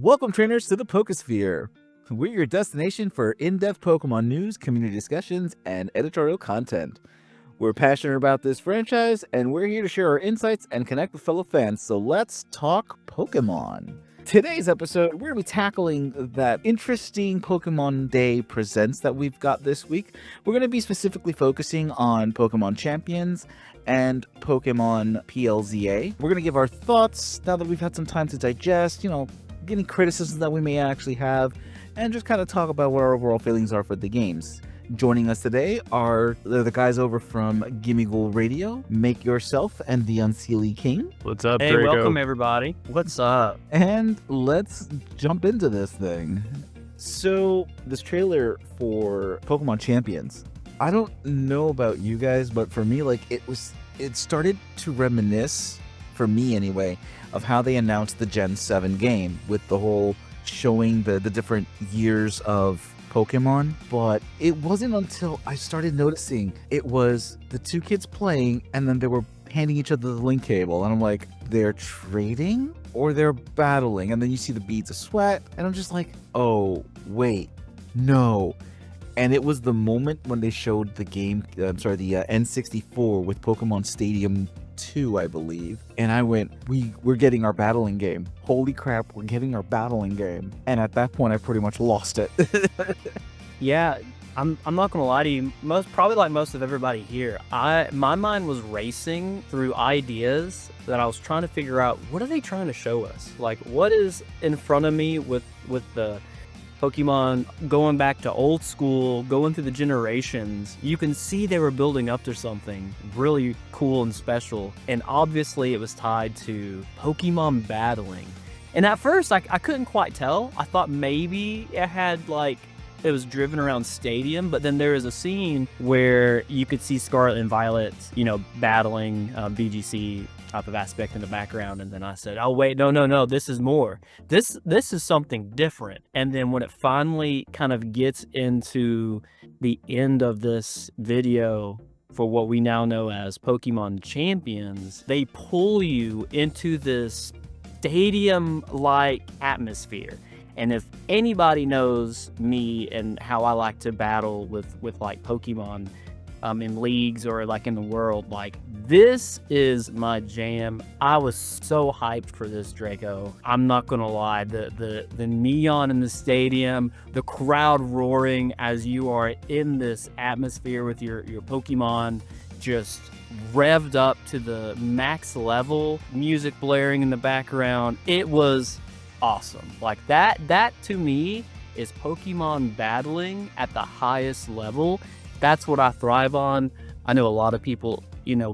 Welcome, trainers, to the PokéSphere. We're your destination for in-depth Pokemon news, community discussions, and editorial content. We're passionate about this franchise, and we're here to share our insights and connect with fellow fans, so let's talk Pokemon. Today's episode, we're going to be tackling that interesting Pokemon Day presents that we've got this week. We're going to be specifically focusing on Pokemon Champions and Pokemon PLZA. We're going to give our thoughts now that we've had some time to digest, any criticisms that we may actually have, and just kind of talk about what our overall feelings are for the games. Joining us today are the guys over from GimmiGhoul Radio, Make Yourself, and the Unseely King. What's up, Hey, Draco? welcome everybody. What's up? And let's jump into this thing. So, this trailer for Pokemon Champions, I don't know about you guys, but for me, it started to reminisce, for me anyway, of how they announced the Gen 7 game with the whole showing the different years of Pokemon. But it wasn't until I started noticing it was the two kids playing and then they were handing each other the link cable. And I'm like, they're trading or they're battling? And then you see the beads of sweat and I'm just like, oh, wait, no. And it was the moment when they showed the game, the N64 with Pokemon Stadium 2, I believe, and I went, we're getting our battling game. Holy crap, we're getting our battling game. And at that point I pretty much lost it. Yeah, I'm not gonna lie to you. Probably like most of everybody here, my mind was racing through ideas that I was trying to figure out. What are they trying to show us? Like, what is in front of me with the Pokemon going back to old school, going through the generations? You can see they were building up to something really cool and special. And obviously it was tied to Pokemon battling. And at first I couldn't quite tell. I thought maybe it was driven around Stadium, but then there is a scene where you could see Scarlet and Violet, battling VGC type of aspect in the background. And then I said, oh wait, no, this is more. This is something different. And then when it finally kind of gets into the end of this video for what we now know as Pokemon Champions, they pull you into this stadium-like atmosphere. And if anybody knows me and how I like to battle with like Pokemon in leagues or like in the world, like, this is my jam. I was so hyped for this, Draco. I'm not gonna lie, the neon in the stadium, the crowd roaring as you are in this atmosphere with your Pokemon just revved up to the max level, music blaring in the background. It was awesome. Like, that to me is Pokemon battling at the highest level. That's what I thrive on. I know a lot of people,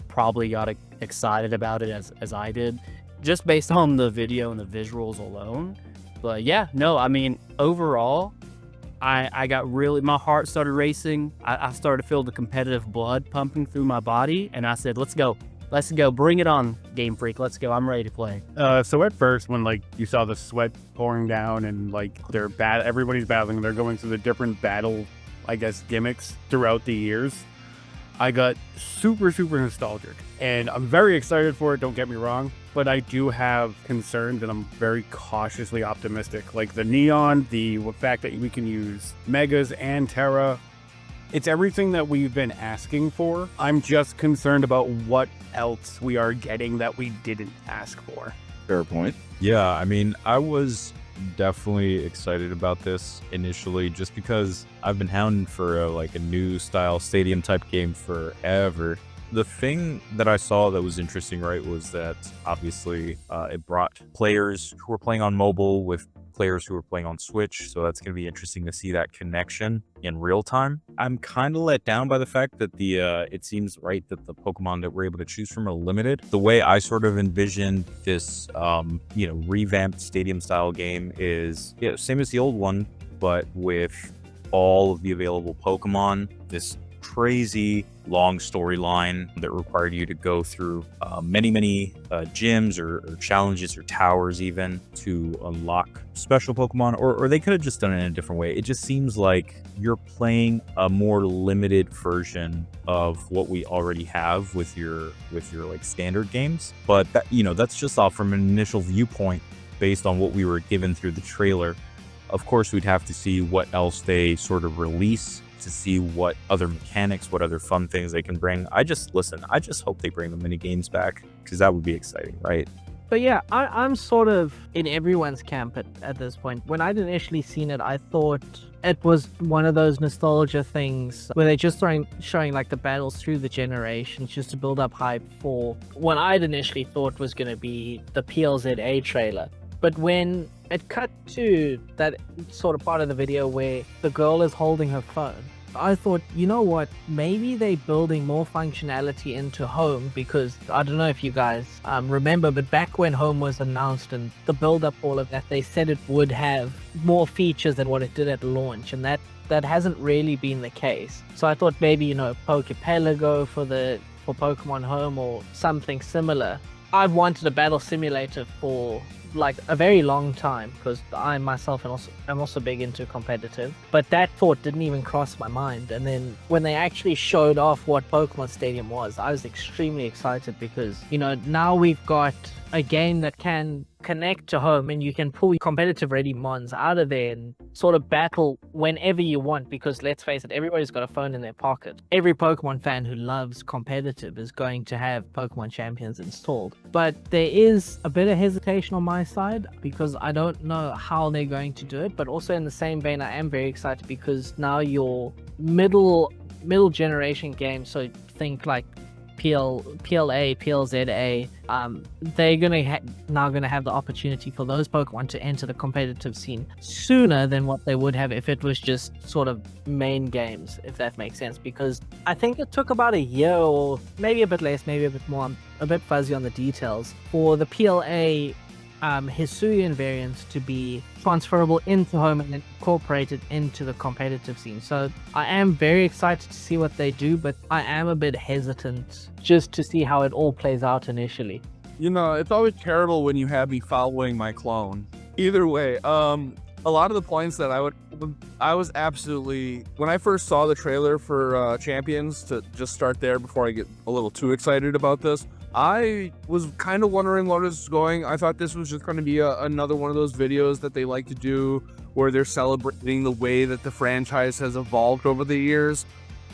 probably got excited about it as I did, just based on the video and the visuals alone. But yeah, no, I mean, overall, I got really, my heart started racing. I started to feel the competitive blood pumping through my body, and I said, let's go, bring it on, Game Freak, let's go, I'm ready to play. So at first, when you saw the sweat pouring down and everybody's battling, they're going through the different battle, I guess, gimmicks throughout the years, I got super, super nostalgic. And I'm very excited for it, don't get me wrong, but I do have concerns and I'm very cautiously optimistic. Like the neon, the fact that we can use Megas and Terra, it's everything that we've been asking for. I'm just concerned about what else we are getting that we didn't ask for. Fair point. Yeah, I mean, I was definitely excited about this initially just because I've been hounding for a new style stadium type game forever. The thing that I saw that was interesting, right, was that obviously it brought players who were playing on mobile with players who were playing on Switch, so that's going to be interesting to see that connection in real time. I'm kind of let down by the fact that it seems right that the Pokemon that we're able to choose from are limited. The way I sort of envisioned this, revamped stadium style game is same as the old one, but with all of the available Pokemon, this crazy long storyline that required you to go through many gyms or challenges or towers even to unlock special Pokemon, or they could have just done it in a different way. It just seems like you're playing a more limited version of what we already have with your like standard games. But that, that's just off from an initial viewpoint. based on what we were given through the trailer. Of course, we'd have to see what else they sort of release to see what other mechanics, what other fun things they can bring. I just hope they bring the mini games back, because that would be exciting, right? But yeah, I'm sort of in everyone's camp at this point. When I'd initially seen it, I thought it was one of those nostalgia things where they're just showing like the battles through the generations just to build up hype for what I'd initially thought was going to be the PLZA trailer. But when it cut to that sort of part of the video where the girl is holding her phone, I thought, you know what, maybe they're building more functionality into Home, because I don't know if you guys remember, but back when Home was announced and the build-up, all of that, they said it would have more features than what it did at launch, and that hasn't really been the case. So I thought maybe, Poképelago for Pokemon Home or something similar. I've wanted a battle simulator for like a very long time, because I myself am also big into competitive, but that thought didn't even cross my mind. And then when they actually showed off what Pokemon Stadium was, I was extremely excited, because now we've got a game that can connect to Home, and you can pull competitive ready mons out of there and sort of battle whenever you want, because let's face it, everybody's got a phone in their pocket. Every Pokemon fan who loves competitive is going to have Pokemon Champions installed. But there is a bit of hesitation on my side, because I don't know how they're going to do it. But also in the same vein, I am very excited, because now your middle generation games, so think like PLA, PLZA, they're now gonna have the opportunity for those Pokemon to enter the competitive scene sooner than what they would have if it was just sort of main games, if that makes sense. Because I think it took about a year, or maybe a bit less, maybe a bit more, I'm a bit fuzzy on the details, for the PLA Hisuian variants to be transferable into Home and incorporated into the competitive scene. So I am very excited to see what they do, but I am a bit hesitant just to see how it all plays out initially. It's always terrible when you have me following my clone. Either way, a lot of the points that I was absolutely, when I first saw the trailer for Champions, to just start there before I get a little too excited about this, I was kind of wondering what was going. I thought this was just going to be another one of those videos that they like to do where they're celebrating the way that the franchise has evolved over the years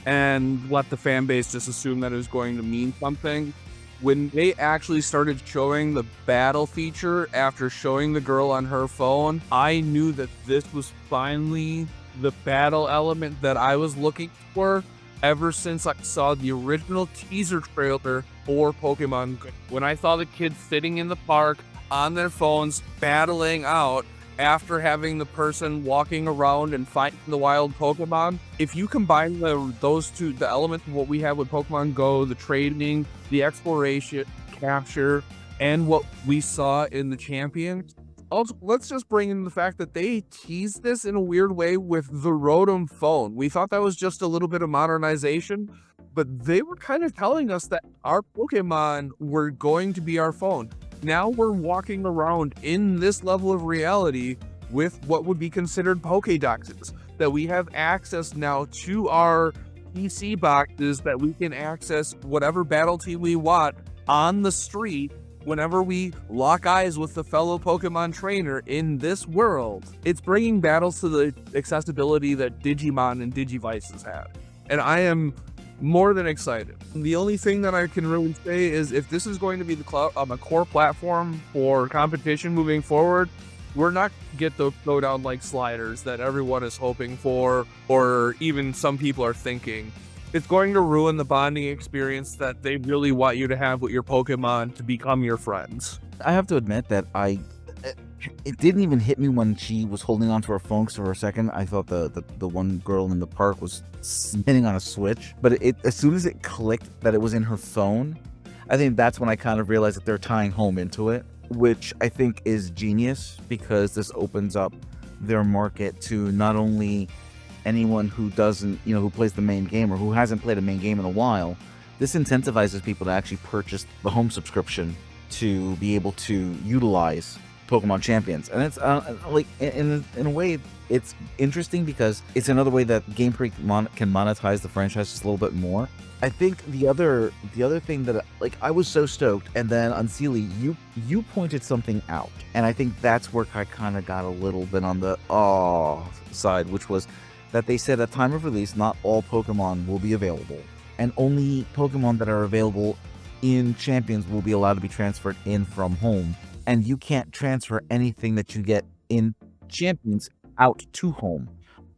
and let the fan base just assume that it was going to mean something. When they actually started showing the battle feature after showing the girl on her phone, I knew that this was finally the battle element that I was looking for ever since I saw the original teaser trailer for Pokemon Go. When I saw the kids sitting in the park on their phones battling out after having the person walking around and fighting the wild Pokemon, if you combine those two, the elements of what we have with Pokemon Go, the trading, the exploration, capture, and what we saw in the Champions, also, let's just bring in the fact that they teased this in a weird way with the Rotom phone. We thought that was just a little bit of modernization, but they were kind of telling us that our Pokemon were going to be our phone. Now we're walking around in this level of reality with what would be considered Pokédexes, that we have access now to our PC boxes, that we can access whatever battle team we want on the street whenever we lock eyes with the fellow Pokemon trainer in this world. It's bringing battles to the accessibility that Digimon and Digivice has had. And I am more than excited. The only thing that I can really say is if this is going to be the a core platform for competition moving forward, we're not going to get those slowdown like sliders that everyone is hoping for, or even some people are thinking. It's going to ruin the bonding experience that they really want you to have with your Pokemon to become your friends. I have to admit that it didn't even hit me when she was holding onto her phone, because for a second I thought the one girl in the park was spinning on a switch. But as soon as it clicked that it was in her phone, I think that's when I kind of realized that they're tying Home into it, which I think is genius, because this opens up their market to not only anyone who doesn't, who plays the main game or who hasn't played a main game in a while. This incentivizes people to actually purchase the Home subscription to be able to utilize Pokemon Champions, and it's like in a way it's interesting because it's another way that Game Freak can monetize the franchise just a little bit more. I think the other thing that like I was so stoked, and then Unseely, you pointed something out, and I think that's where I kind of got a little bit on the side, which was that they said at time of release not all Pokemon will be available, and only Pokemon that are available in Champions will be allowed to be transferred in from home, and you can't transfer anything that you get in Champions out to home.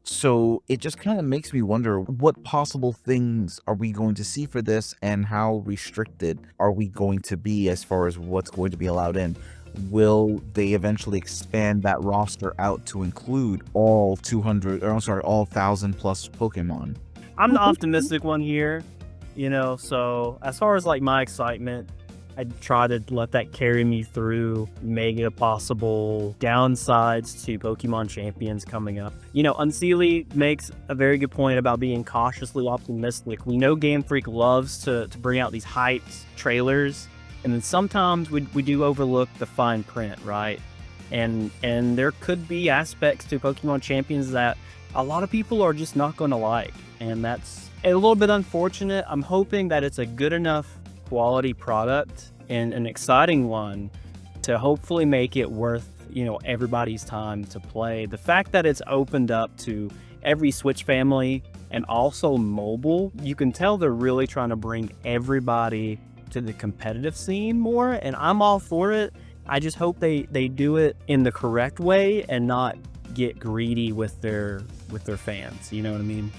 So it just kind of makes me wonder what possible things are we going to see for this, and how restricted are we going to be as far as what's going to be allowed in. Will they eventually expand that roster out to include all 1,000 plus Pokemon? I'm the optimistic one here, so as far as like my excitement, I try to let that carry me through mega possible downsides to Pokemon Champions coming up. Unseely makes a very good point about being cautiously optimistic. We know Game Freak loves to bring out these hyped trailers, and then sometimes we do overlook the fine print, right? And there could be aspects to Pokemon Champions that a lot of people are just not going to like, and that's a little bit unfortunate. I'm hoping that it's a good enough quality product and an exciting one to hopefully make it worth everybody's time to play. The fact that it's opened up to every Switch family and also mobile, you can tell they're really trying to bring everybody to the competitive scene more, and I'm all for it. I just hope they do it in the correct way and not get greedy with their fans, you know what I mean?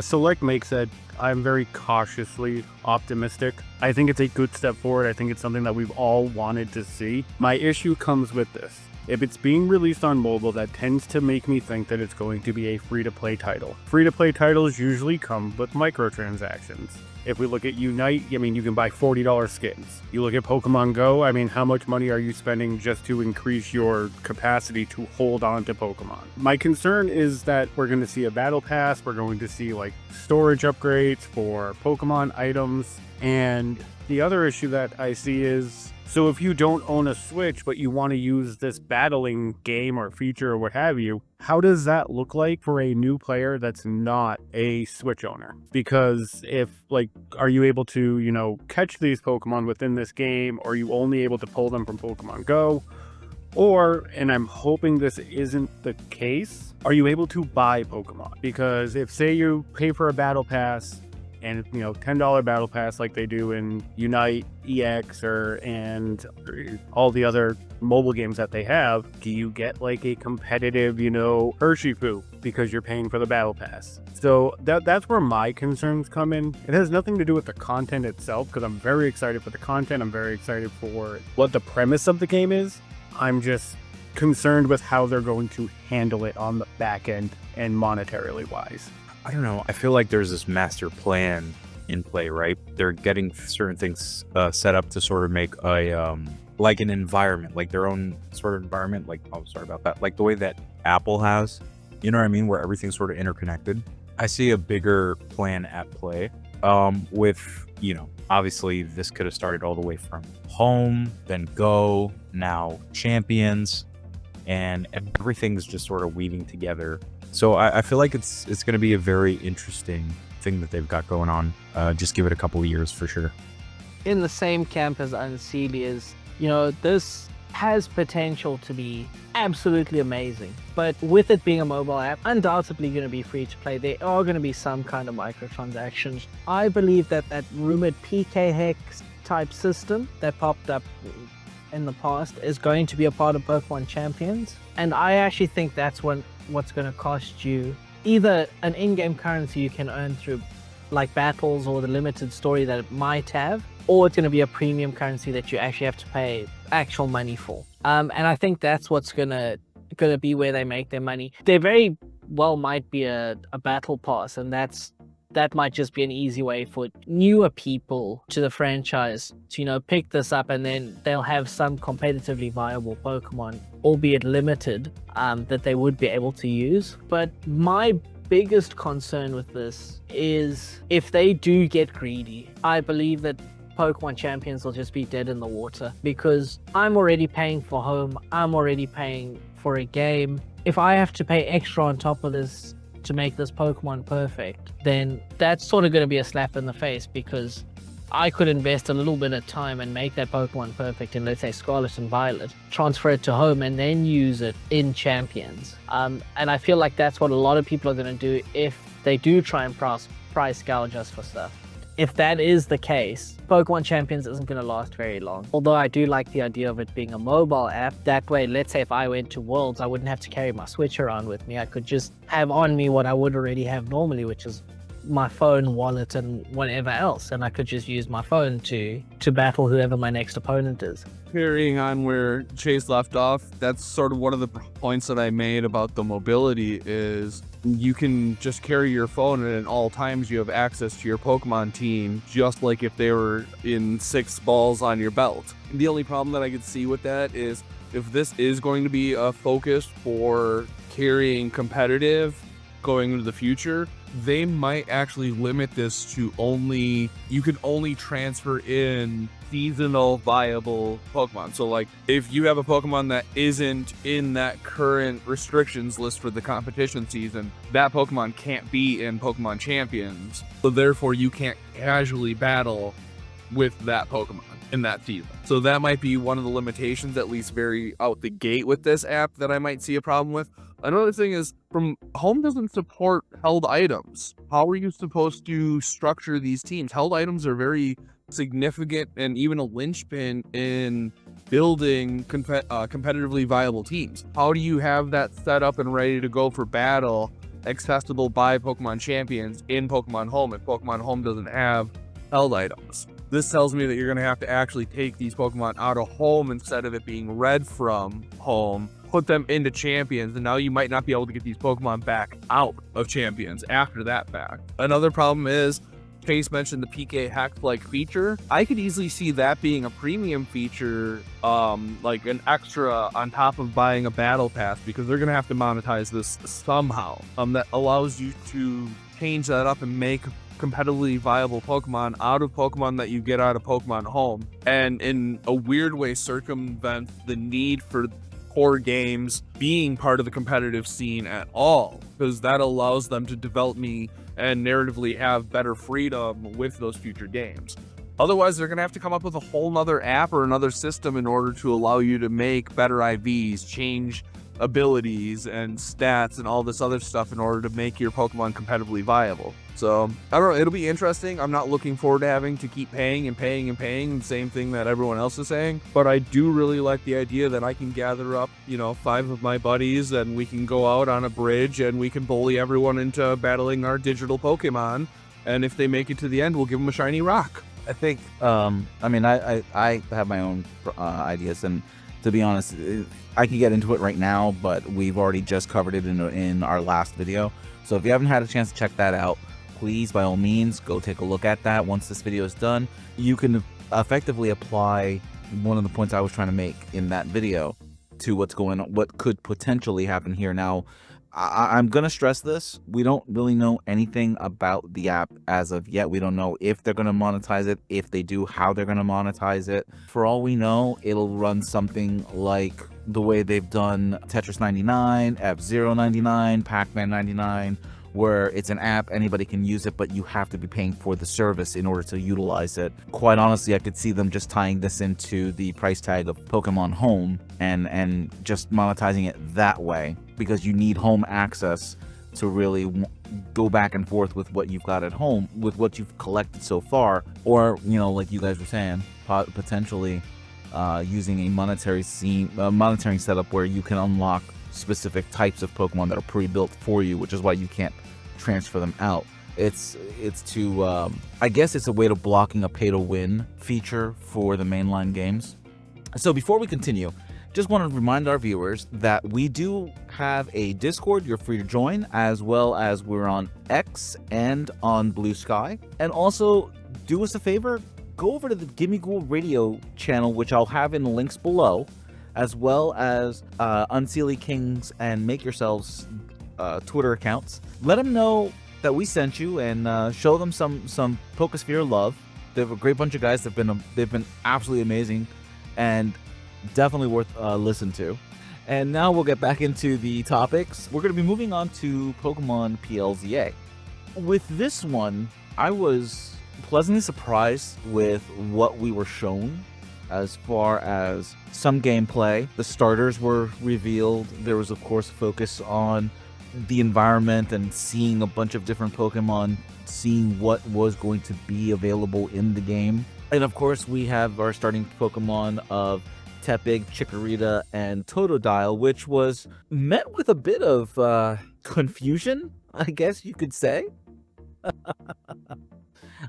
So like Mike said, I'm very cautiously optimistic. I think it's a good step forward. I think it's something that we've all wanted to see. My issue comes with this. If it's being released on mobile, that tends to make me think that it's going to be a free-to-play title. Free-to-play titles usually come with microtransactions. If we look at Unite, you can buy $40 skins. You look at Pokemon Go, how much money are you spending just to increase your capacity to hold on to Pokemon? My concern is that we're going to see a battle pass, we're going to see like storage upgrades for Pokemon items, and the other issue that I see is, so if you don't own a Switch, but you want to use this battling game or feature or what have you, how does that look like for a new player that's not a Switch owner? Because are you able to, catch these Pokemon within this game, or are you only able to pull them from Pokemon Go? Or, and I'm hoping this isn't the case, are you able to buy Pokemon? Because if, say, you pay for a battle pass, and $10 battle pass like they do in Unite, EX, and all the other mobile games that they have, do you get like a competitive, Urshifu because you're paying for the battle pass? So that's where my concerns come in. It has nothing to do with the content itself, because I'm very excited for the content. I'm very excited for what the premise of the game is. I'm just concerned with how they're going to handle it on the back end and monetarily wise. I don't know. I feel like there's this master plan in play, right? They're getting certain things set up to sort of make a like an environment, like their own sort of environment. Like, oh, sorry about that. Like the way that Apple has, you know what I mean, where everything's sort of interconnected. I see a bigger plan at play. With obviously this could have started all the way from home, then Go, now Champions, and everything's just sort of weaving together. So I feel like it's going to be a very interesting thing that they've got going on. Just give it a couple of years for sure. In the same camp as Unseely is, this has potential to be absolutely amazing. But with it being a mobile app, undoubtedly going to be free to play. There are going to be some kind of microtransactions. I believe that rumored PK Hex type system that popped up in the past is going to be a part of Pokemon Champions. And I actually think that's what's going to cost you either an in-game currency you can earn through like battles or the limited story that it might have, or it's going to be a premium currency that you actually have to pay actual money for. And I think that's what's going to be where they make their money. There very well might be a battle pass, and that might just be an easy way for newer people to the franchise to, pick this up, and then they'll have some competitively viable Pokemon, albeit limited, that they would be able to use. But my biggest concern with this is if they do get greedy, I believe that Pokemon Champions will just be dead in the water, because I'm already paying for home, I'm already paying for a game. If I have to pay extra on top of this to make this Pokemon perfect, then that's sort of going to be a slap in the face, because I could invest a little bit of time and make that Pokemon perfect in, let's say, Scarlet and Violet, transfer it to home, and then use it in Champions. And I feel like that's what a lot of people are going to do if they do try and price gouge us for stuff. If that is the case, Pokemon Champions isn't going to last very long. Although I do like the idea of it being a mobile app. That way, let's say if I went to Worlds, I wouldn't have to carry my Switch around with me. I could just have on me what I would already have normally, which is my phone, wallet, and whatever else. And I could just use my phone to battle whoever my next opponent is. Carrying on where Chase left off, that's sort of one of the points that I made about the mobility is you can just carry your phone, and at all times you have access to your Pokemon team, just like if they were in 6 balls on your belt. The only problem that I could see with that is if this is going to be a focus for carrying competitive going into the future, they might actually limit this to you can only transfer in seasonal viable Pokemon. So like if you have a Pokemon that isn't in that current restrictions list for the competition season, that Pokemon can't be in Pokemon Champions. So therefore you can't casually battle with that Pokemon in that season. So that might be one of the limitations, at least very out the gate with this app, that I might see a problem with. Another thing is, home doesn't support held items. How are you supposed to structure these teams? Held items are very significant and even a linchpin in building competitively viable teams. How do you have that set up and ready to go for battle, accessible by Pokemon Champions in Pokemon Home if Pokemon Home doesn't have held items? This tells me that you're going to have to actually take these Pokemon out of home instead of it being read from home, put them into Champions, and now you might not be able to get these Pokemon back out of Champions after that fact. Another problem is, Chase mentioned the PK Hex-like feature. I could easily see that being a premium feature, like an extra on top of buying a battle pass, because they're going to have to monetize this somehow. That allows you to change that up and make competitively viable Pokemon out of Pokemon that you get out of Pokemon Home, and in a weird way circumvent the need for core games being part of the competitive scene at all, because that allows them to develop me and narratively have better freedom with those future games. Otherwise, they're going to have to come up with a whole nother app or another system in order to allow you to make better IVs, change abilities and stats and all this other stuff in order to make your Pokemon competitively viable. So, I don't know, it'll be interesting. I'm not looking forward to having to keep paying, the same thing that everyone else is saying, but I do really like the idea that I can gather up, 5 of my buddies, and we can go out on a bridge and we can bully everyone into battling our digital Pokemon, and if they make it to the end, we'll give them a shiny rock. I think, I have my own ideas, and to be honest, I could get into it right now, but we've already just covered it in our last video. So if you haven't had a chance to check that out, please, by all means, go take a look at that. Once this video is done, you can effectively apply one of the points I was trying to make in that video to what's going on, what could potentially happen here. Now, I'm going to stress this. We don't really know anything about the app as of yet. We don't know if they're going to monetize it. If they do, how they're going to monetize it. For all we know, it'll run something like the way they've done Tetris 99, F-Zero 99, Pac-Man 99, where it's an app, anybody can use it, but you have to be paying for the service in order to utilize it. Quite honestly, I could see them just tying this into the price tag of Pokemon Home and just monetizing it that way, because you need home access to really go back and forth with what you've got at home, with what you've collected so far, or, like you guys were saying, potentially using a monetary setup where you can unlock specific types of Pokemon that are pre-built for you, which is why you can't transfer them out. It's to I guess it's a way of blocking a pay-to-win feature for the mainline games. So before we continue, just want to remind our viewers that we do have a Discord you're free to join, as well as we're on X and on Blue Sky. And also, do us a favor, go over to the GimmiGhoul Radio channel, which I'll have in the links below, as well as Unseely Kings and Make Yourselves Twitter accounts. Let them know that we sent you, and show them some PokéSphere love. They have a great bunch of guys. They've been absolutely amazing, and definitely worth listen to. And now we'll get back into the topics. We're going to be moving on to Pokemon PLZA. With this one, I was pleasantly surprised with what we were shown as far as some gameplay. The starters were revealed. There was, of course, focus on the environment and seeing a bunch of different Pokemon, seeing what was going to be available in the game. And of course, we have our starting Pokemon of Tepig, Chikorita, and Totodile, which was met with a bit of confusion, I guess you could say.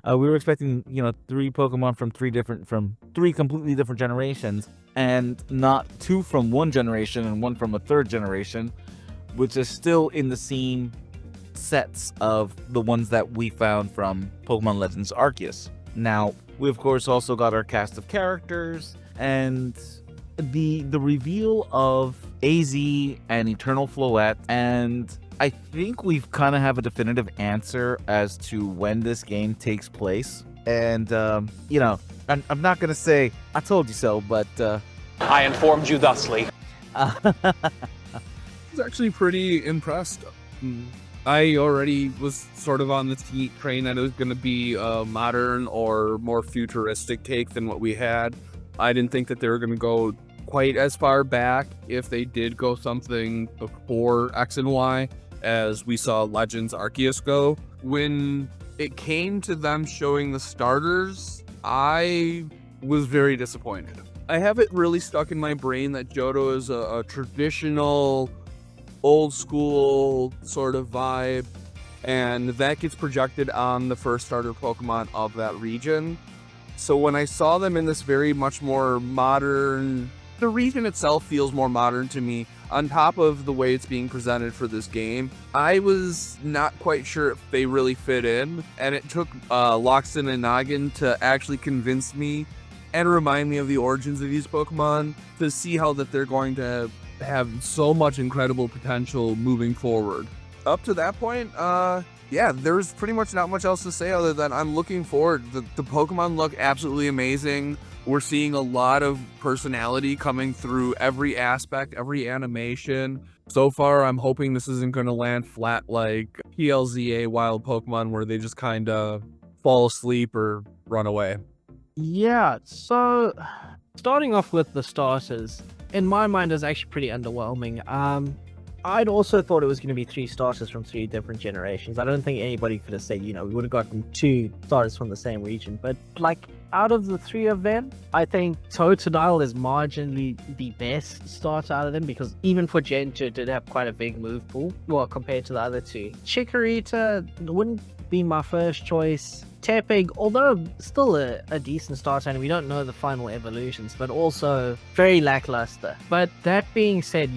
We were expecting, 3 Pokemon from three completely different generations, and not 2 from one generation and 1 from a third generation, which is still in the same sets of the ones that we found from Pokemon Legends Arceus. Now, we of course also got our cast of characters, and the reveal of AZ and Eternal Floette, and I think we've kind of have a definitive answer as to when this game takes place. And, I'm not going to say, I told you so, but... I informed you thusly. I was actually pretty impressed. I already was sort of on the train that it was going to be a modern or more futuristic take than what we had. I didn't think that they were going to go quite as far back if they did go something before X and Y as we saw Legends Arceus go. When it came to them showing the starters, I was very disappointed. I have it really stuck in my brain that Johto is a traditional, old school sort of vibe, and that gets projected on the first starter Pokemon of that region. So when I saw them in this very much more modern, the region itself feels more modern to me, on top of the way it's being presented for this game, I was not quite sure if they really fit in, and it took Loxton and Noggin to actually convince me and remind me of the origins of these Pokemon to see how that they're going to have so much incredible potential moving forward. Up to that point, there's pretty much not much else to say other than I'm looking forward. The Pokemon look absolutely amazing. We're seeing a lot of personality coming through every aspect, every animation. So far, I'm hoping this isn't going to land flat like PLZA Wild Pokemon where they just kind of fall asleep or run away. Yeah, so starting off with the starters, in my mind, is actually pretty underwhelming. I'd also thought it was going to be 3 starters from 3 different generations. I don't think anybody could have said, we would have gotten 2 starters from the same region. But, out of the 3 of them, I think Totodile is marginally the best starter out of them, because even for Gen 2, it did have quite a big move pool, compared to the other 2. Chikorita wouldn't be my first choice. Tepig, although still a decent starter, and we don't know the final evolutions, but also very lackluster. But that being said,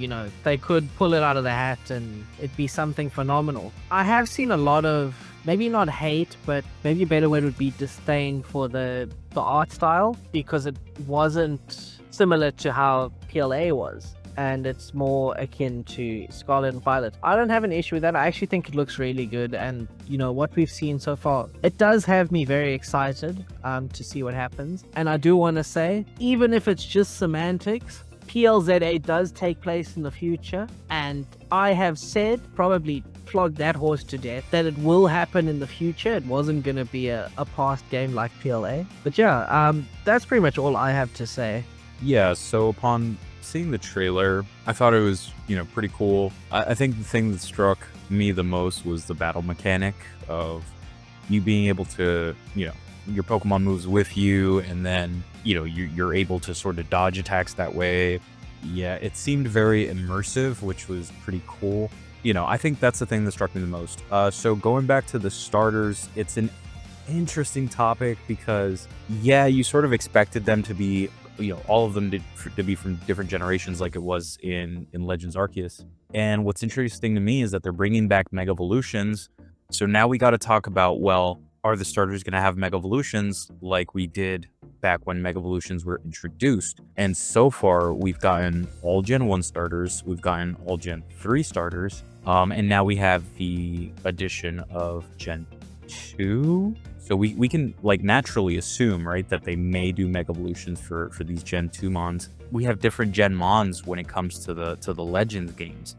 they could pull it out of the hat and it'd be something phenomenal. I have seen a lot of, maybe not hate, but maybe a better word would be disdain for the art style, because it wasn't similar to how PLA was, and it's more akin to Scarlet and Violet. I don't have an issue with that. I actually think it looks really good, and what we've seen so far, it does have me very excited to see what happens. And I do want to say, even if it's just semantics, PLZA does take place in the future, and I have said, probably flogged that horse to death, that it will happen in the future. It wasn't going to be a past game like PLA. But yeah, that's pretty much all I have to say. Yeah, so upon seeing the trailer, I thought it was, pretty cool. I think the thing that struck me the most was the battle mechanic of you being able to, your Pokemon moves with you, and then, you're able to sort of dodge attacks that way. Yeah, it seemed very immersive, which was pretty cool. I think that's the thing that struck me the most. So going back to the starters, it's an interesting topic because, you sort of expected them to be, all of them to be from different generations like it was in Legends Arceus. And what's interesting to me is that they're bringing back Mega Evolutions. So now we got to talk about, are the starters going to have Mega Evolutions like we did back when Mega Evolutions were introduced? And so far, we've gotten all Gen 1 starters, we've gotten all Gen 3 starters, and now we have the addition of Gen 2 So we can like naturally assume, right, that they may do Mega Evolutions for these Gen 2 Mons. We have different Gen Mons when it comes to the Legends games.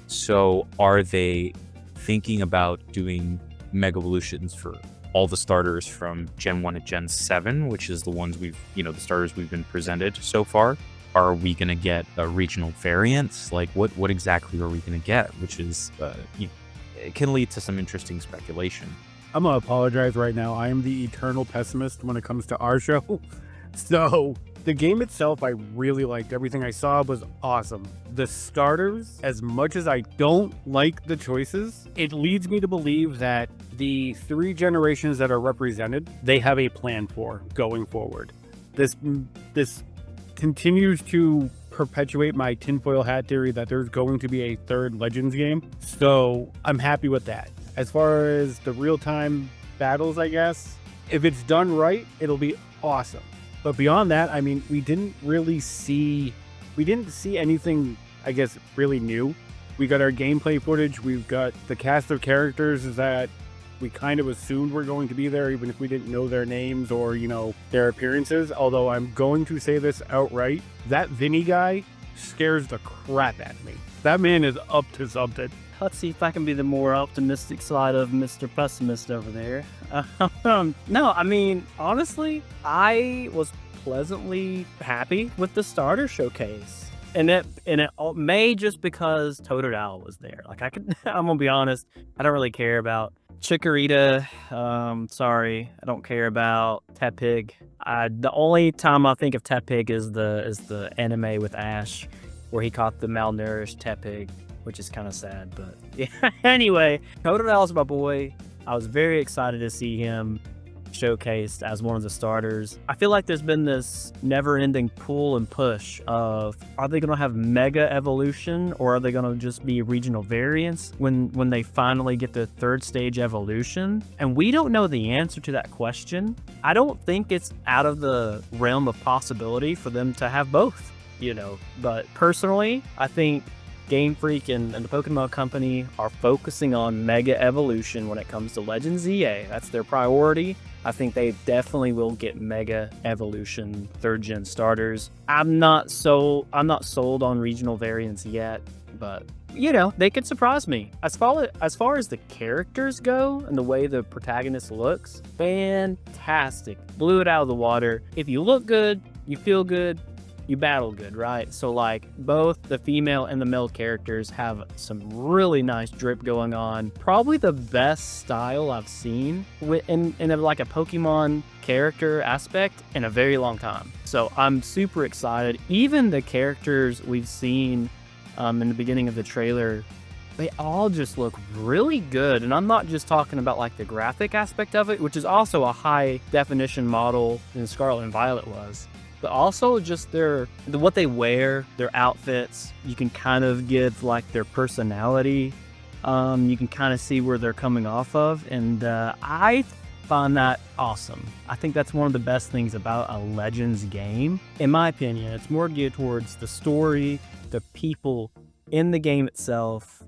So are they thinking about doing Mega Evolutions for all the starters from Gen 1 to Gen 7, which is the ones the starters we've been presented so far? Are we going to get regional variants? Like what exactly are we going to get? Which is, it can lead to some interesting speculation. I'm going to apologize right now. I am the eternal pessimist when it comes to our show. So the game itself, I really liked. Everything I saw was awesome. The starters, as much as I don't like the choices, it leads me to believe that the 3 generations that are represented, they have a plan for going forward. This continues to perpetuate my tinfoil hat theory that there's going to be a 3rd Legends game. So I'm happy with that. As far as the real-time battles, I guess, if it's done right, it'll be awesome. But beyond that, I mean, we didn't see anything, I guess, really new. We got our gameplay footage. We've got the cast of characters that we kind of assumed were going to be there, even if we didn't know their names or, their appearances. Although I'm going to say this outright, that Vinny guy scares the crap out of me. That man is up to something. Let's see if I can be the more optimistic side of Mr. Pessimist over there. No, I mean, honestly, I was pleasantly happy with the starter showcase. And it may just because Totodile was there. Like I'm gonna be honest, I don't really care about Chikorita. Sorry, I don't care about Tepig. The only time I think of Tepig is the anime with Ash, where he caught the malnourished Tepig, which is kind of sad, but yeah. Anyway, Totodile's my boy. I was very excited to see him showcased as one of the starters. I feel like there's been this never-ending pull and push of, are they going to have Mega Evolution, or are they going to just be regional variants when they finally get the 3rd stage evolution? And we don't know the answer to that question. I don't think it's out of the realm of possibility for them to have both, but personally, I think Game Freak and the Pokemon Company are focusing on Mega Evolution when it comes to Legends EA. That's their priority. I think they definitely will get Mega Evolution 3rd gen starters. I'm not sold on regional variants yet, but they could surprise me. As far as the characters go and the way the protagonist looks, fantastic. Blew it out of the water. If you look good, you feel good, you battle good, right? So like both the female and the male characters have some really nice drip going on. Probably the best style I've seen in like a Pokemon character aspect in a very long time. So I'm super excited. Even the characters we've seen in the beginning of the trailer, they all just look really good. And I'm not just talking about like the graphic aspect of it, which is also a high definition model than Scarlet and Violet was, but also just what they wear, their outfits. You can kind of give like their personality. You can kind of see where they're coming off of. And I find that awesome. I think that's one of the best things about a Legends game. In my opinion, it's more geared towards the story, the people in the game itself,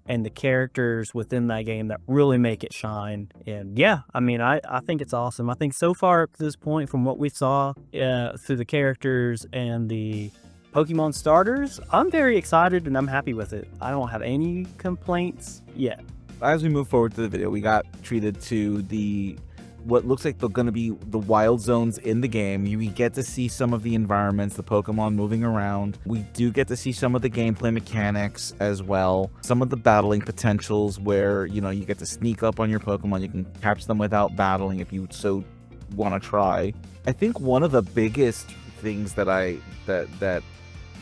and the characters within that game that really make it shine. And yeah, I mean, I think it's awesome. I think so far up to this point, from what we saw through the characters and the Pokemon starters, I'm very excited and I'm happy with it. I don't have any complaints yet. As we move forward to the video, we got treated to what looks like they're going to be the wild zones in the game. We get to see some of the environments, the Pokemon moving around. We do get to see some of the gameplay mechanics as well. Some of the battling potentials where, you get to sneak up on your Pokemon. You can catch them without battling if you so want to try. I think one of the biggest things that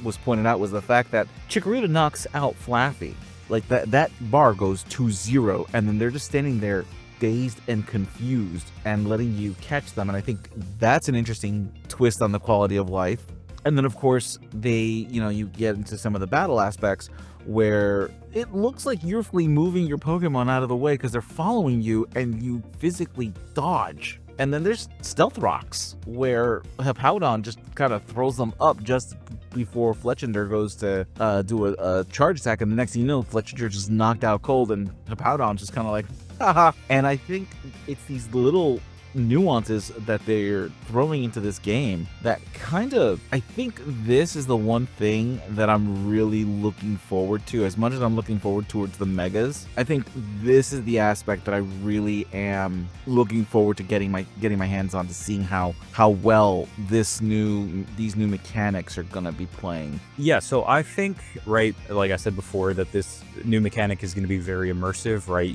was pointed out was the fact that Chikorita knocks out Flaffy. Like that bar goes to 0, and then they're just standing there dazed and confused and letting you catch them. And I think that's an interesting twist on the quality of life. And then of course you get into some of the battle aspects where it looks like you're moving your Pokemon out of the way because they're following you and you physically dodge. And then there's stealth rocks where Hippowdon just kind of throws them up just before Fletchinder goes to do a charge attack, and the next thing you know, Fletchinder just knocked out cold and Hippowdon's just kind of like, haha. And I think it's these little nuances that they're throwing into this game that kind of, I think this is the one thing that I'm really looking forward to. As much as I'm looking forward towards the megas, I think this is the aspect that I really am looking forward to getting my hands on, to seeing how well these new mechanics are gonna be playing. Yeah, so I think, right, like I said before, that this new mechanic is going to be very immersive, right?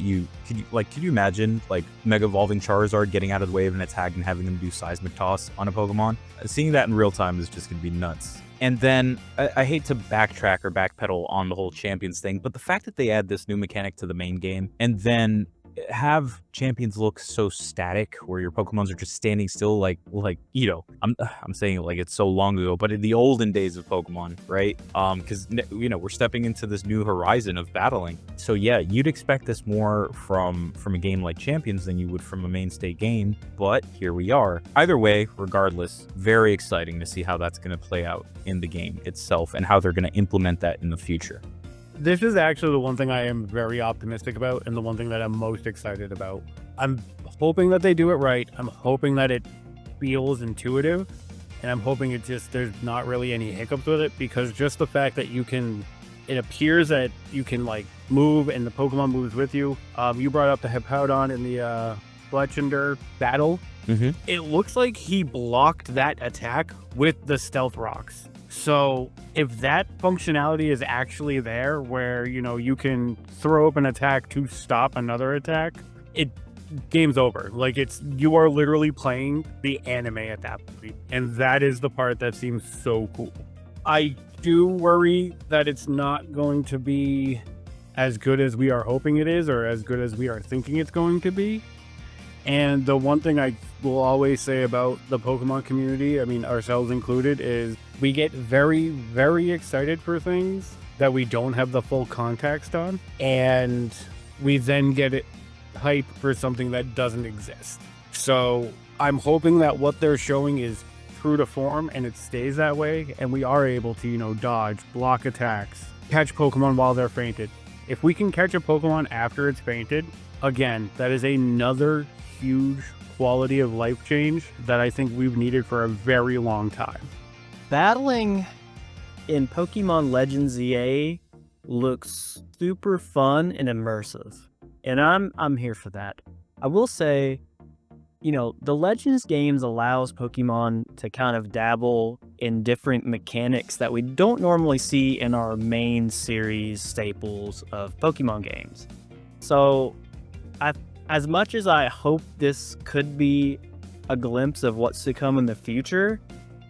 Could you imagine like Mega Evolving Charizard getting out of the way of an attack and having them do Seismic Toss on a Pokemon? Seeing that in real time is just going to be nuts. And then I hate to backtrack or backpedal on the whole Champions thing, but the fact that they add this new mechanic to the main game and then have Champions look so static where your Pokemons are just standing still, like you know, I'm saying it like it's so long ago, but in the olden days of Pokemon, right? Because you know, we're stepping into this new horizon of battling. So yeah, you'd expect this more from a game like Champions than you would from a mainstay game, but here we are. Either way, regardless, very exciting to see how that's going to play out in the game itself and how they're going to implement that in the future. This is actually the one thing I am very optimistic about and the one thing that I'm most excited about. I'm hoping that they do it right. I'm hoping that it feels intuitive, and I'm hoping there's not really any hiccups with it, because just the fact that it appears that you can like move and the Pokemon moves with you. You brought up the Hippowdon in the Fletchinder battle. Mm-hmm. It looks like he blocked that attack with the Stealth Rocks. So if that functionality is actually there, where, you know, you can throw up an attack to stop another attack, game's over. Like, you are literally playing the anime at that point. And that is the part that seems so cool. I do worry that it's not going to be as good as we are hoping it is, or as good as we are thinking it's going to be. And the one thing I will always say about the Pokemon community, I mean, ourselves included, is we get very, very excited for things that we don't have the full context on. And we then get it hype for something that doesn't exist. So I'm hoping that what they're showing is true to form and it stays that way. And we are able to, you know, dodge, block attacks, catch Pokemon while they're fainted. If we can catch a Pokemon after it's fainted, again, that is another huge quality of life change that I think we've needed for a very long time. Battling in Pokemon Legends EA looks super fun and immersive, and I'm here for that. I will say, you know, the Legends games allows Pokemon to kind of dabble in different mechanics that we don't normally see in our main series staples of Pokemon games. So as much as I hope this could be a glimpse of what's to come in the future,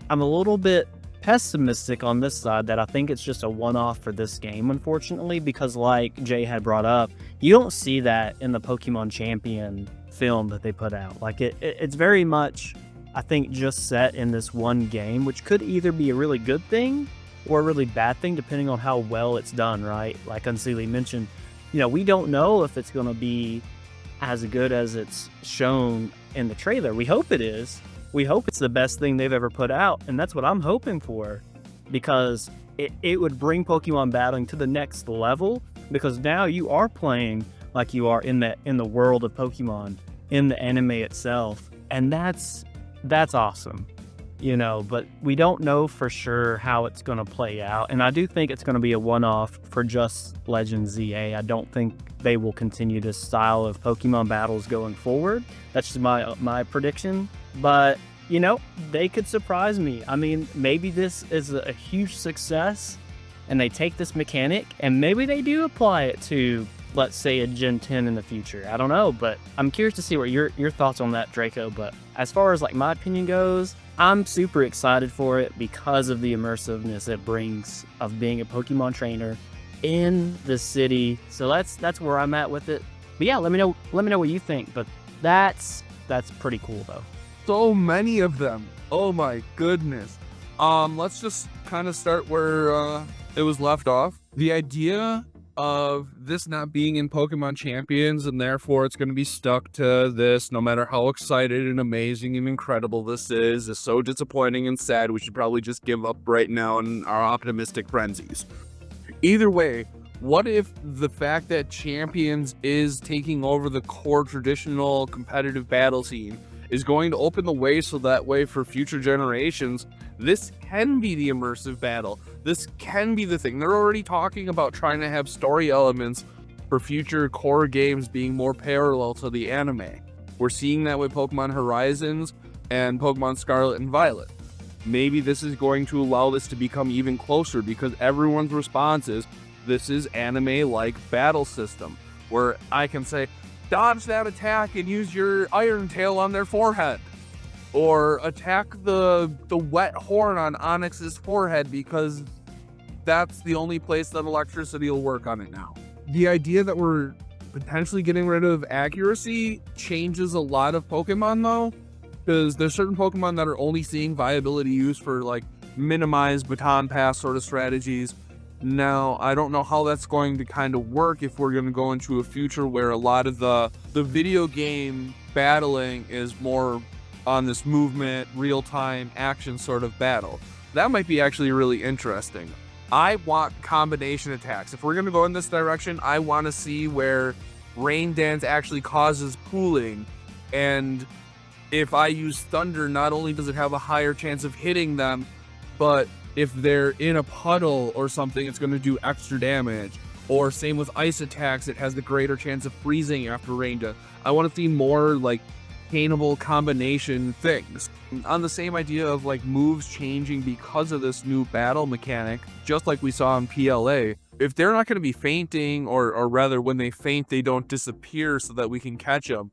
I'm a little bit pessimistic on this side that I think it's just a one-off for this game, unfortunately, because like Jay had brought up, you don't see that in the Pokemon Champion film that they put out. Like it's very much, I think, just set in this one game, which could either be a really good thing or a really bad thing, depending on how well it's done, right? Like Unseely mentioned, you know, we don't know if it's going to be as good as it's shown in the trailer. We hope it is. We hope it's the best thing they've ever put out, and that's what I'm hoping for, because it would bring Pokemon battling to the next level, because now you are playing like you are in the world of Pokemon, in the anime itself, and that's awesome, you know. But we don't know for sure how it's going to play out, and I do think it's going to be a one-off for just Legends EA. I don't think they will continue this style of Pokemon battles going forward. That's just my prediction. But, you know, they could surprise me. I mean, maybe this is a huge success and they take this mechanic and maybe they do apply it to, let's say, a Gen 10 in the future. I don't know, but I'm curious to see what your thoughts on that, Draco. But as far as like my opinion goes, I'm super excited for it because of the immersiveness it brings of being a Pokemon trainer in the city. So that's where I'm at with it. But yeah, let me know what you think. But that's pretty cool though. So many of them. Oh my goodness. Let's just kind of start where it was left off. The idea of this not being in Pokemon Champions, and therefore it's going to be stuck to this, no matter how excited and amazing and incredible this is so disappointing and sad. We should probably just give up right now in our optimistic frenzies. Either way, what if the fact that Champions is taking over the core traditional competitive battle scene is going to open the way so that way for future generations, this can be the immersive battle. This can be the thing. They're already talking about trying to have story elements for future core games being more parallel to the anime. We're seeing that with Pokemon Horizons and Pokemon Scarlet and Violet. Maybe this is going to allow this to become even closer because everyone's response is, this is anime-like battle system, where I can say, dodge that attack and use your Iron Tail on their forehead. Or attack the wet horn on Onyx's forehead because that's the only place that electricity will work on it now. The idea that we're potentially getting rid of accuracy changes a lot of Pokemon though, because there's certain Pokemon that are only seeing viability used for like minimized baton pass sort of strategies. Now, I don't know how that's going to kind of work if we're going to go into a future where a lot of the video game battling is more on this movement, real-time action sort of battle. That might be actually really interesting. I want combination attacks. If we're going to go in this direction, I want to see where Rain Dance actually causes pooling, and if I use Thunder, not only does it have a higher chance of hitting them, but if they're in a puddle or something, it's going to do extra damage. Or same with ice attacks, it has the greater chance of freezing after rain dance. I want to see more like attainable combination things. On the same idea of like moves changing because of this new battle mechanic, just like we saw in PLA, if they're not going to be fainting, or rather when they faint, they don't disappear so that we can catch them,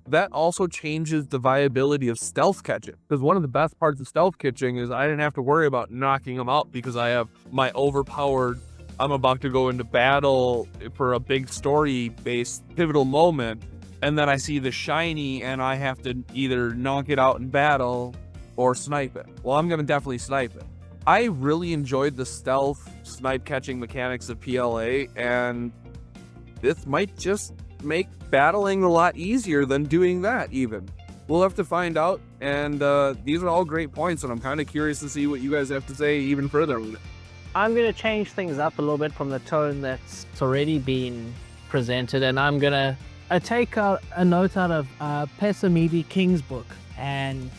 that also changes the viability of stealth catching. Because one of the best parts of stealth catching is I didn't have to worry about knocking them out because I have my overpowered, I'm about to go into battle for a big story-based pivotal moment, and then I see the shiny and I have to either knock it out in battle or snipe it. Well, I'm going to definitely snipe it. I really enjoyed the stealth snipe catching mechanics of PLA, and this might just make battling a lot easier than doing that even. We'll have to find out, and these are all great points, and I'm kind of curious to see what you guys have to say even further on it. I'm going to change things up a little bit from the tone that's already been presented, and I'm going to take a note out of Pessamidi King's book, and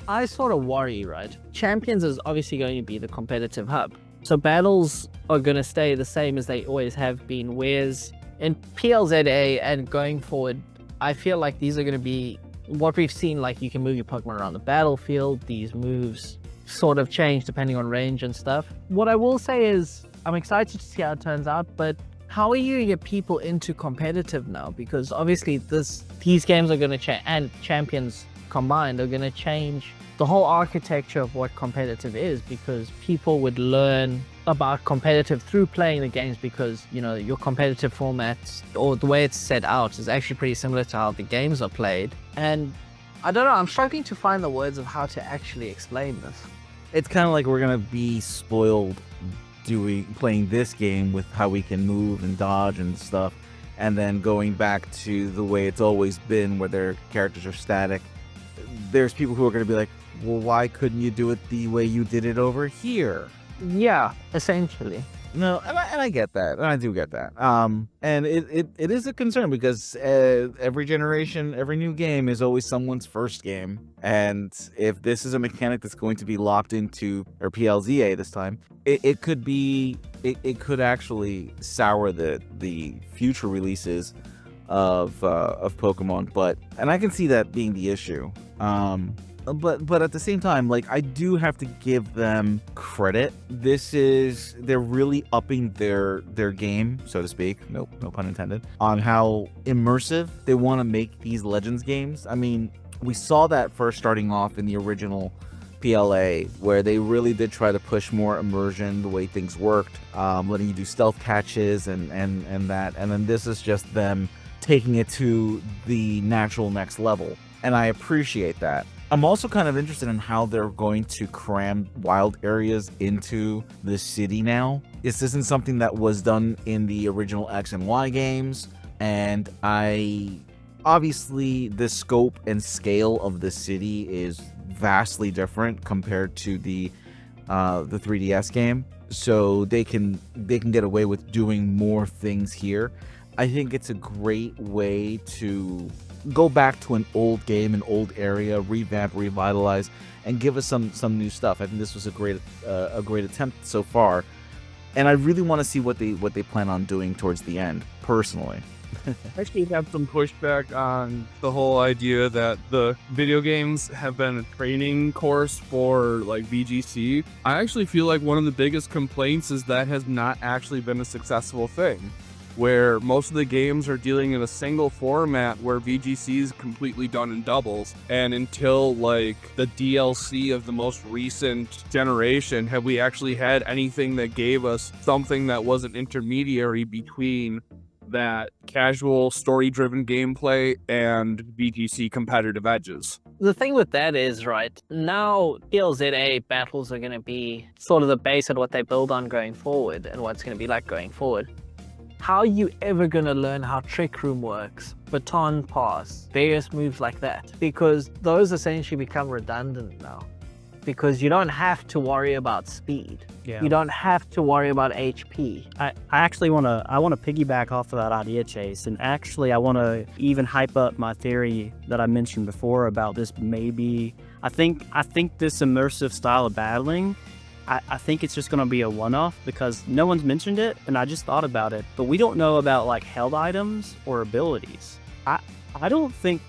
I sort of worry, right? Champions is obviously going to be the competitive hub, so battles are going to stay the same as they always have been, whereas in PLZA and going forward, I feel like these are going to be what we've seen, like you can move your Pokemon around the battlefield, these moves sort of change depending on range and stuff. What I will say is I'm excited to see how it turns out, but how are you get people into competitive now? Because obviously these games are going to change, and Champions combined are going to change the whole architecture of what competitive is, because people would learn about competitive through playing the games, because you know your competitive formats or the way it's set out is actually pretty similar to how the games are played. And I don't know, I'm struggling to find the words of how to actually explain this. It's kind of like we're gonna be spoiled playing this game with how we can move and dodge and stuff, and then going back to the way it's always been where their characters are static. There's people who are going to be like, well, why couldn't you do it the way you did it over here? Yeah, essentially. No, and I get that, and I do get that. And it is a concern because every generation, every new game is always someone's first game, and if this is a mechanic that's going to be locked into, or PLZA this time, it could actually sour the future releases of Pokemon. And I can see that being the issue. But at the same time, like, I do have to give them credit. They're really upping their game, so to speak, no pun intended, on how immersive they want to make these Legends games. I mean, we saw that first starting off in the original PLA, where they really did try to push more immersion, the way things worked, letting you do stealth catches and that. And then this is just them taking it to the natural next level. And I appreciate that. I'm also kind of interested in how they're going to cram wild areas into the city now. This isn't something that was done in the original X and Y games, and obviously the scope and scale of the city is vastly different compared to the 3DS game, so they can get away with doing more things here. I think it's a great way to go back to an old game, an old area, revamp, revitalize, and give us some new stuff. I think this was a great attempt so far, and I really want to see what they plan on doing towards the end, personally. I actually have some pushback on the whole idea that the video games have been a training course for like VGC. I actually feel like one of the biggest complaints is that has not actually been a successful thing, where most of the games are dealing in a single format where VGC is completely done in doubles. And until like the DLC of the most recent generation, have we actually had anything that gave us something that was an intermediary between that casual story-driven gameplay and VGC competitive edges. The thing with that is, right, now PLZA battles are going to be sort of the base of what they build on going forward and what's going to be like going forward. How are you ever going to learn how Trick Room works, Baton Pass, various moves like that? Because those essentially become redundant now. Because you don't have to worry about speed. Yeah. You don't have to worry about HP. I actually want to piggyback off of that idea, Chase, and actually I want to even hype up my theory that I mentioned before about this. Maybe I think this immersive style of battling, I think it's just going to be a one-off because no one's mentioned it, and I just thought about it. But we don't know about like held items or abilities. I don't think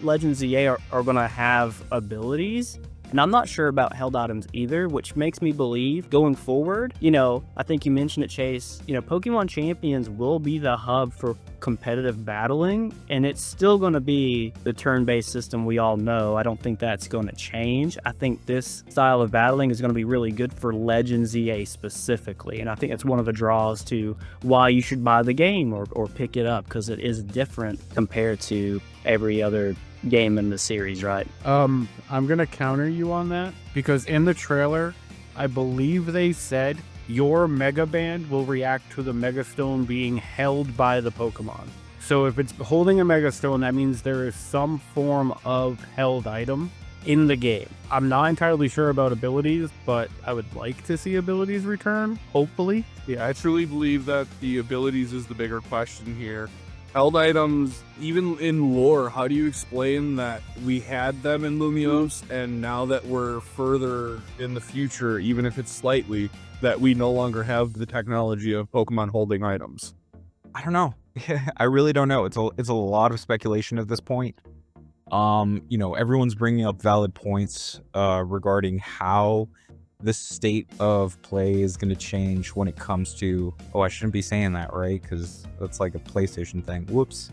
Legends EA are going to have abilities, and I'm not sure about held items either, which makes me believe going forward, I think you mentioned it, Chase, Pokemon Champions will be the hub for competitive battling, and it's still going to be the turn-based system we all know. I don't think that's going to change. I think this style of battling is going to be really good for Legends EA specifically, and I think it's one of the draws to why you should buy the game or pick it up, because it is different compared to every other game in the series, right? I'm gonna counter you on that because in the trailer, I believe they said your Mega Band will react to the Mega Stone being held by the Pokemon. So if it's holding a Mega Stone, that means there is some form of held item in the game. I'm not entirely sure about abilities, but I would like to see abilities return, hopefully. Yeah, I truly believe that the abilities is the bigger question here. Held items, even in lore, how do you explain that we had them in Lumiose and now that we're further in the future, even if it's slightly, that we no longer have the technology of Pokemon holding items? I don't know. I really don't know. It's a lot of speculation at this point. Everyone's bringing up valid points regarding how the state of play is going to change when it comes to, I shouldn't be saying that, right? Because that's like a PlayStation thing. Whoops.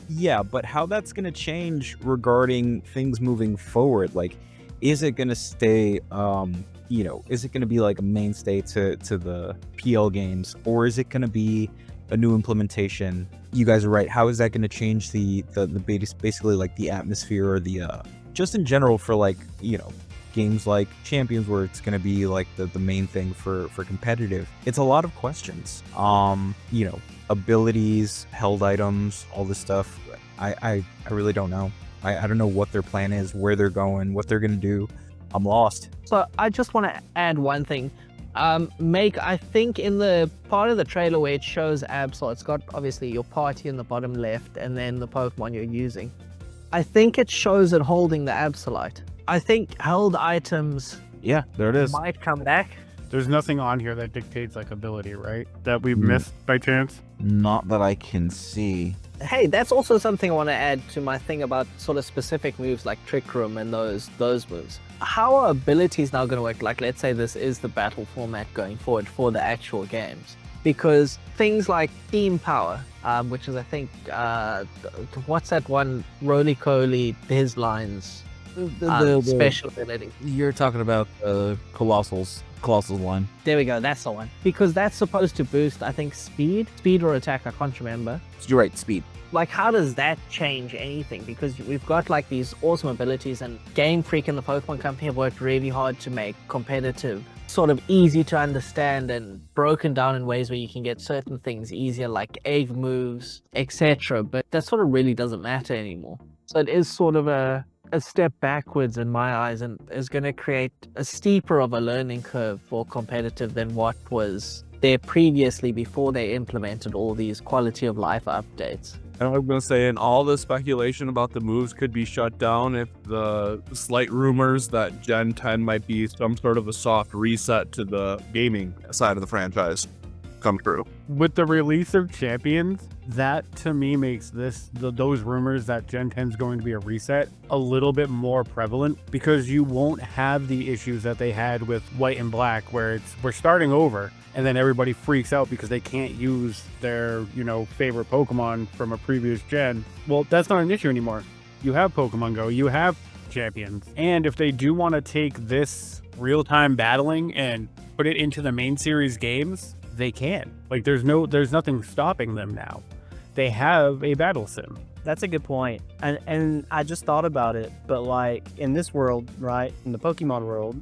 Yeah, but how that's going to change regarding things moving forward. Like, is it going to stay, is it going to be like a mainstay to the PL games, or is it going to be a new implementation? You guys are right. How is that going to change the basically like the atmosphere or the, just in general for like, games like Champions, where it's going to be like the main thing for competitive? It's a lot of questions. Abilities, held items, all this stuff. I really don't know. I don't know what their plan is, where they're going, what they're going to do. I'm lost. So I just want to add one thing. I think in the part of the trailer where it shows Absol, it's got obviously your party in the bottom left and then the Pokemon you're using. I think it shows it holding the Absolite. I think held items Yeah, there it is. might come back. There's nothing on here that dictates like ability, right? That we've missed by chance? Not that I can see. Hey, that's also something I want to add to my thing about sort of specific moves like Trick Room and those moves. How are abilities now going to work? Like, let's say this is the battle format going forward for the actual games. Because things like Team Power, which is, I think, what's that one? Roly-Coly, his lines, the special ability. You're talking about Colossal's line. There we go, that's the one. Because that's supposed to boost, I think, speed or attack, I can't remember. You're right, speed. Like, how does that change anything? Because we've got like these awesome abilities, and Game Freak and the Pokemon Company have worked really hard to make competitive sort of easy to understand and broken down in ways where you can get certain things easier, like egg moves, etc. But that sort of really doesn't matter anymore. So it is sort of a step backwards in my eyes, and is going to create a steeper of a learning curve for competitive than what was there previously before they implemented all these quality of life updates. And I'm going to say, and all the speculation about the moves could be shut down if the slight rumors that Gen 10 might be some sort of a soft reset to the gaming side of the franchise come true. With the release of Champions, that to me makes those rumors that Gen 10 is going to be a reset a little bit more prevalent, because you won't have the issues that they had with White and Black, where we're starting over and then everybody freaks out because they can't use their, favorite Pokemon from a previous gen. Well, that's not an issue anymore. You have Pokemon Go, you have Champions. And if they do want to take this real-time battling and put it into the main series games, they can. Like, there's nothing stopping them now. They have a battle sim. That's a good point. And I just thought about it, but like in this world, right, in the Pokemon world,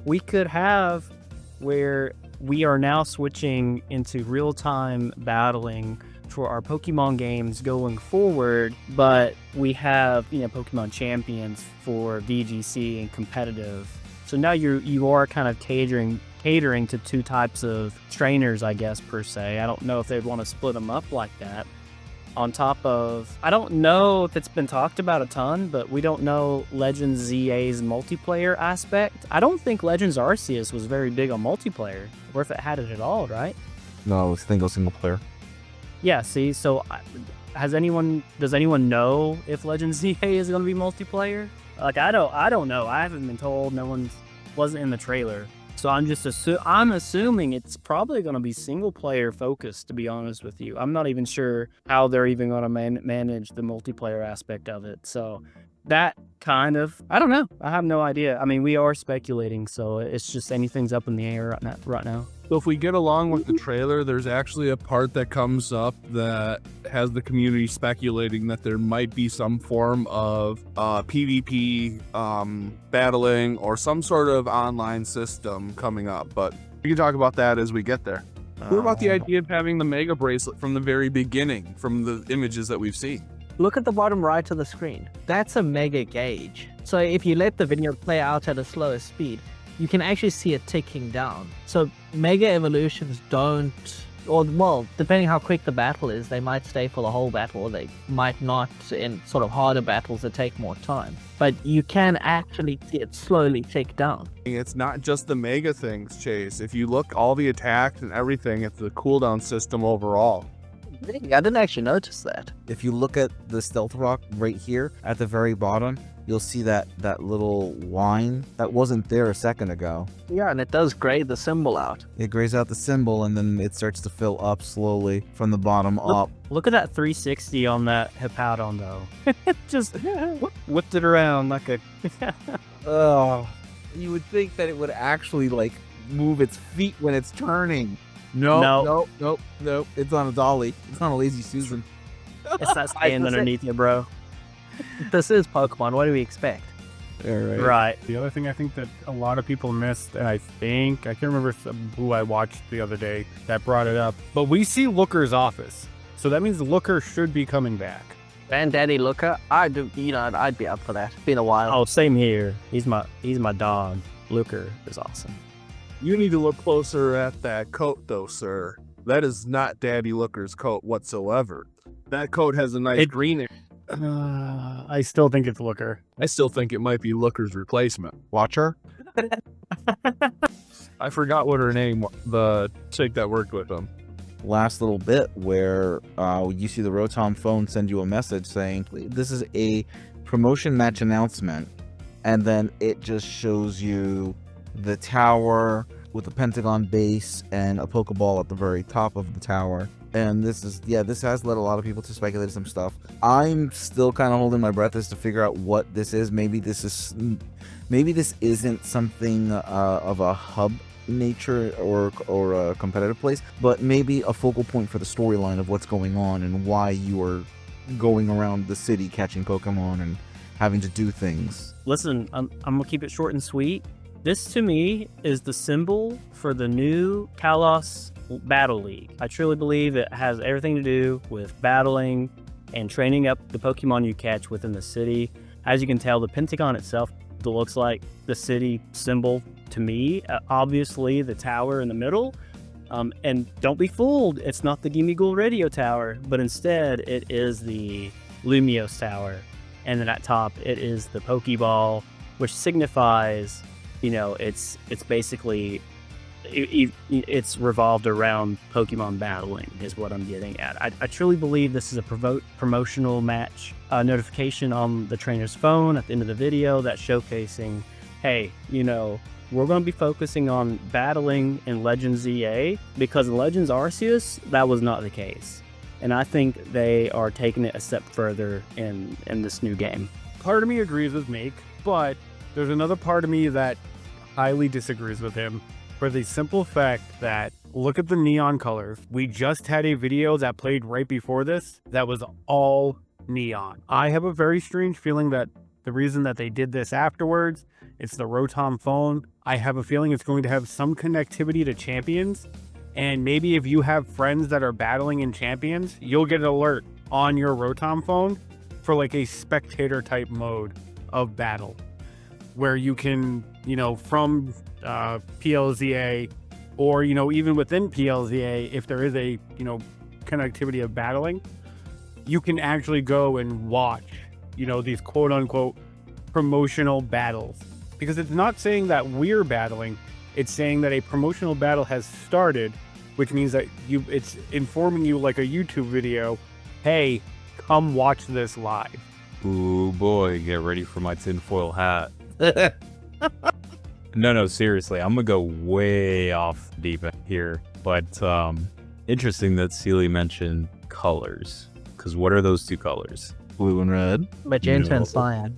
we could have where we are now switching into real-time battling for our Pokemon games going forward, but we have, Pokemon Champions for VGC and competitive. So now you are kind of catering to two types of trainers, I guess, per se. I don't know if they'd want to split them up like that. On top of, I don't know if it's been talked about a ton, but we don't know Legends ZA's multiplayer aspect. I don't think Legends Arceus was very big on multiplayer, or if it had it at all, right? No, it's single player. Yeah, see, so does anyone know if Legends ZA is going to be multiplayer? Like, I don't know. I haven't been told. Wasn't in the trailer. So I'm assuming it's probably going to be single player focused, to be honest with you. I'm not even sure how they're even going to manage the multiplayer aspect of it. So that kind of, I don't know. I have no idea. I mean, we are speculating, so it's just anything's up in the air right now. So if we get along with the trailer, there's actually a part that comes up that has the community speculating that there might be some form of PvP battling or some sort of online system coming up. But we can talk about that as we get there. What about the idea of having the Mega Bracelet from the very beginning, from the images that we've seen? Look at the bottom right of the screen. That's a mega gauge. So if you let the video play out at a slower speed, you can actually see it ticking down. So mega evolutions don't, or well, depending how quick the battle is, they might stay for the whole battle, or they might not in sort of harder battles that take more time. But you can actually see it slowly tick down. It's not just the mega things, Chase. If you look, all the attacks and everything, it's the cooldown system overall. I didn't actually notice that. If you look at the Stealth Rock right here at the very bottom, you'll see that little line that wasn't there a second ago. Yeah, and it does gray the symbol out. It grays out the symbol, and then it starts to fill up slowly from the bottom up. Look at that 360 on that Hippowdon, though. It just whipped it around like a... Oh, you would think that it would actually, like, move its feet when it's turning. Nope. It's on a dolly. It's on a lazy Susan. It's not staying underneath you, bro. This is Pokemon. What do we expect? Right. The other thing I think that a lot of people missed, and I can't remember who I watched the other day that brought it up, but we see Looker's office. So that means Looker should be coming back. Granddaddy Looker? I'd be up for that. It's been a while. Oh, same here. He's my dog. Looker is awesome. You need to look closer at that coat, though, sir. That is not Daddy Looker's coat whatsoever. That coat has a nice greenish. I still think it's Looker. I still think it might be Looker's replacement. Watcher? I forgot what her name was, the chick that worked with him. Last little bit where you see the Rotom phone send you a message saying, this is a promotion match announcement. And then it just shows you the tower with a Pentagon base and a Pokeball at the very top of the tower. And this has led a lot of people to speculate some stuff. I'm still kind of holding my breath as to figure out what this is. Maybe this isn't something of a hub nature or a competitive place, but maybe a focal point for the storyline of what's going on and why you are going around the city catching Pokemon and having to do things. Listen, I'm gonna keep it short and sweet. This to me is the symbol for the new Kalos Battle League. I truly believe it has everything to do with battling and training up the Pokemon you catch within the city. As you can tell, the Pentagon itself looks like the city symbol to me. Obviously, the tower in the middle And don't be fooled, it's not the GimmiGhoul Radio Tower, but instead it is the Lumiose Tower. And then at top, it is the Pokeball, which signifies, it's basically, it's revolved around Pokemon battling is what I'm getting at. I truly believe this is a promotional match. Notification on the trainer's phone at the end of the video that's showcasing, hey, we're going to be focusing on battling in Legends EA, because in Legends Arceus, that was not the case. And I think they are taking it a step further in this new game. Part of me agrees with Make, but there's another part of me that highly disagrees with him for the simple fact that, look at the neon colors. We just had a video that played right before this that was all neon. I have a very strange feeling that the reason that they did this afterwards, it's the Rotom phone. I have a feeling it's going to have some connectivity to Champions. And maybe if you have friends that are battling in Champions, you'll get an alert on your Rotom phone for like a spectator type mode of battle, where you can, from PLZA, or, even within PLZA, if there is a, connectivity of battling, you can actually go and watch, these quote unquote promotional battles. Because it's not saying that we're battling, it's saying that a promotional battle has started, which means that it's informing you like a YouTube video, hey, come watch this live. Ooh boy, get ready for my tinfoil hat. No, seriously, I'm gonna go way off deep end here. But interesting that Unseely mentioned colors. Because what are those two colors? Blue and red. Magenta and cyan.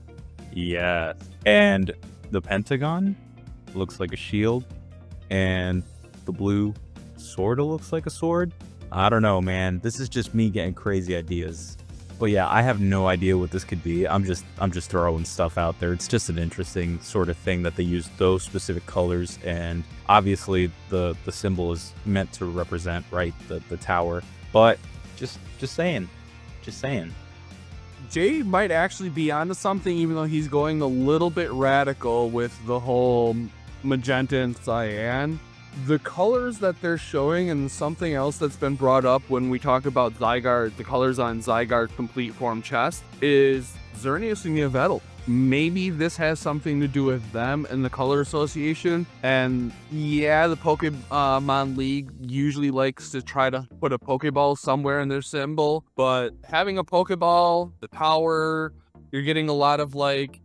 Yes. And the pentagon looks like a shield, and the blue sort of looks like a sword. I don't know, man. This is just me getting crazy ideas. But yeah, I have no idea what this could be. I'm just throwing stuff out there. It's just an interesting sort of thing that they use those specific colors, and obviously the symbol is meant to represent, right, the tower. But just saying. Jay might actually be onto something, even though he's going a little bit radical with the whole magenta and cyan. The colors that they're showing, and something else that's been brought up when we talk about Zygarde, the colors on Zygarde's complete form chest, is Xerneas and Yveltal. Maybe this has something to do with them and the color association. And yeah, the Pokemon League usually likes to try to put a Pokeball somewhere in their symbol, but having a Pokeball, the power, you're getting a lot of like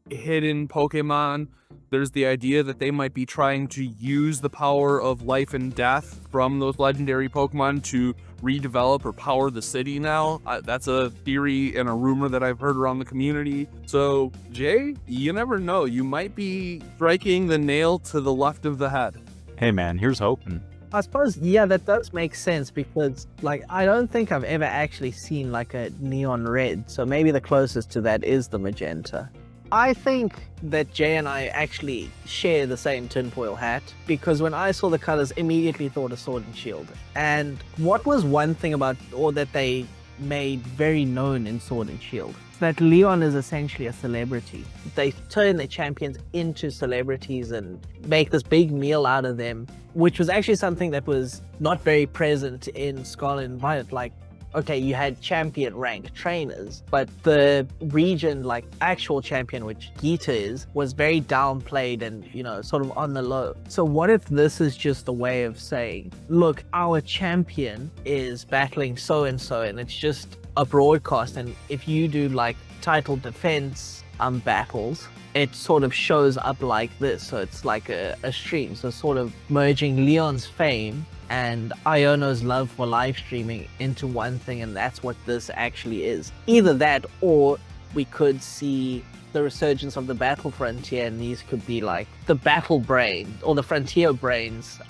hidden Pokemon. There's the idea that they might be trying to use the power of life and death from those legendary Pokemon to redevelop or power the city now. That's a theory and a rumor that I've heard around the community. So, Jay, you never know. You might be striking the nail to the left of the head. Hey man, here's hoping. I suppose, yeah, that does make sense, because like I don't think I've ever actually seen like a neon red, so maybe the closest to that is the magenta. I think that Jay and I actually share the same tinfoil hat, because when I saw the colors, immediately thought of Sword and Shield. And what was one thing about, or that they made very known in Sword and Shield, that Leon is essentially a celebrity. They turn their champions into celebrities and make this big meal out of them, which was actually something that was not very present in Scarlet and Violet. Like, okay, you had champion rank trainers, but the region, like actual champion, which Gita is, was very downplayed and, sort of on the low. So what if this is just a way of saying, look, our champion is battling so-and-so, and it's just a broadcast, and if you do like title defense battles, it sort of shows up like this. So it's like a stream, so sort of merging Leon's fame and Iono's love for live streaming into one thing, and that's what this actually is. Either that, or we could see the resurgence of the Battle Frontier, and these could be like the Battle Brain or the Frontier Brains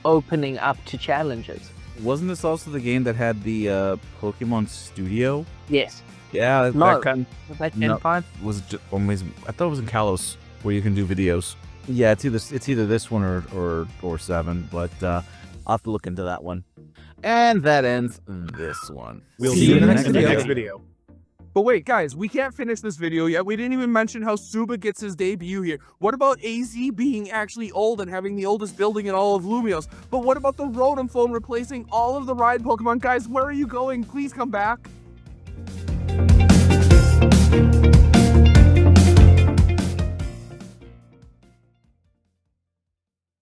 opening up to challenges. Wasn't this also the game that had the Pokemon Studio? Yes. Yeah, No. that kind Was that No. Gen 5? was I thought it was in Kalos where you can do videos. Yeah, it's either this one or 7, but I'll have to look into that one. And that ends this one. We'll See see you you in the in the next next video. video. But wait, guys, we can't finish this video yet. We didn't even mention how Suba gets his debut here. What about AZ being actually old and having the oldest building in all of Lumios? But what about the Rotom phone replacing all of the ride Pokemon? Guys, where are you going? Please come back.